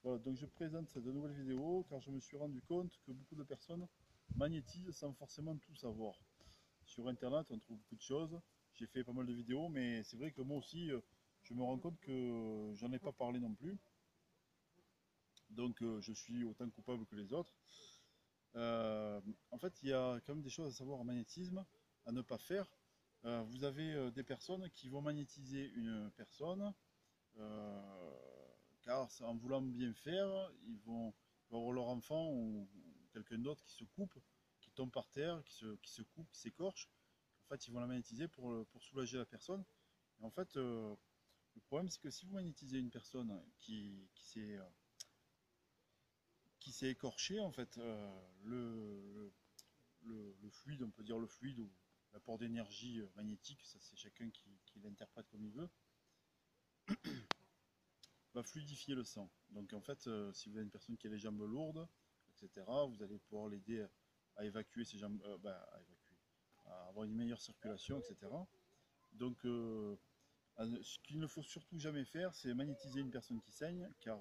Voilà, donc je présente cette nouvelle vidéo car je me suis rendu compte que beaucoup de personnes magnétisent sans forcément tout savoir. Sur internet, on trouve beaucoup de choses. J'ai fait pas mal de vidéos, mais c'est vrai que moi aussi, je me rends compte que j'en ai pas parlé non plus. Donc je suis autant coupable que les autres. En fait, il y a quand même des choses à savoir en magnétisme, à ne pas faire. Vous avez des personnes qui vont magnétiser une personne euh, car en voulant bien faire, ils vont avoir leur enfant ou quelqu'un d'autre qui se coupe, qui tombe par terre, qui se coupe, qui s'écorche. En fait, ils vont la magnétiser pour soulager la personne. Et en fait, le problème, c'est que si vous magnétisez une personne qui s'est écorchée, en fait, le fluide, on peut dire le fluide ou l'apport d'énergie magnétique, ça c'est chacun qui l'interprète comme il veut, va fluidifier le sang. Donc en fait, si vous avez une personne qui a les jambes lourdes, etc., vous allez pouvoir l'aider à évacuer ses jambes, à évacuer, à avoir une meilleure circulation, etc. Donc ce qu'il ne faut surtout jamais faire, c'est magnétiser une personne qui saigne, car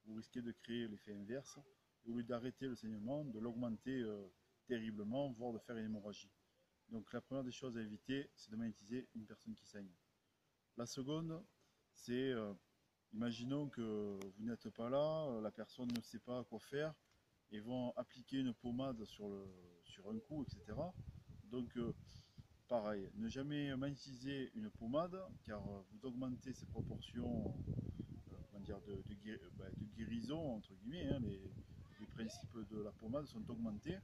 vous risquez de créer l'effet inverse. Au lieu d'arrêter le saignement, de l'augmenter terriblement, voire de faire une hémorragie. Donc la première des choses à éviter, c'est de magnétiser une personne qui saigne. La seconde, c'est, imaginons que vous n'êtes pas là, la personne ne sait pas quoi faire, et vont appliquer une pommade sur un coup, etc. Donc pareil, ne jamais magnétiser une pommade, car vous augmentez ses proportions comment dire, de guérison, entre guillemets, hein, les principes de la pommade sont augmentés.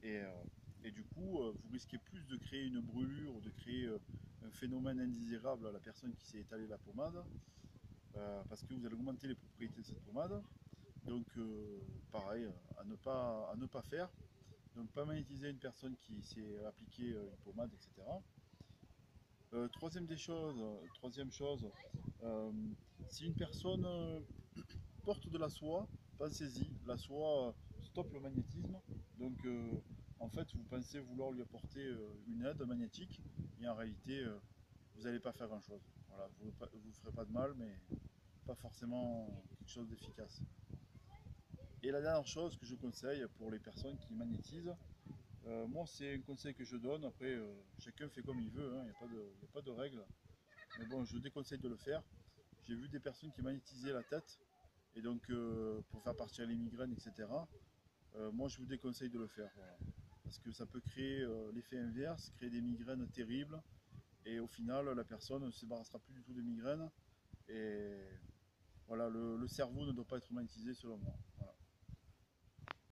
Et, euh, et du coup, vous risquez plus de créer une brûlure ou de créer un phénomène indésirable à la personne qui s'est étalée la pommade, parce que vous allez augmenter les propriétés de cette pommade. Donc, pareil, à ne pas faire. Donc, pas magnétiser une personne qui s'est appliqué une pommade, etc. Troisième chose, euh, si une personne porte de la soie, pensez-y, la soie stoppe le magnétisme, donc en fait vous pensez vouloir lui apporter une aide magnétique, et en réalité vous n'allez pas faire grand chose. Voilà, vous ne ferez pas de mal, mais pas forcément quelque chose d'efficace. Et la dernière chose que je conseille pour les personnes qui magnétisent, moi c'est un conseil que je donne, après chacun fait comme il veut, hein, il n'y a pas de règle, mais bon je déconseille de le faire. J'ai vu des personnes qui magnétisaient la tête, et donc pour faire partir les migraines, etc. Moi je vous déconseille de le faire. Voilà. Parce que ça peut créer l'effet inverse, créer des migraines terribles, et au final la personne ne se débarrassera plus du tout des migraines, et voilà, le cerveau ne doit pas être magnétisé selon moi.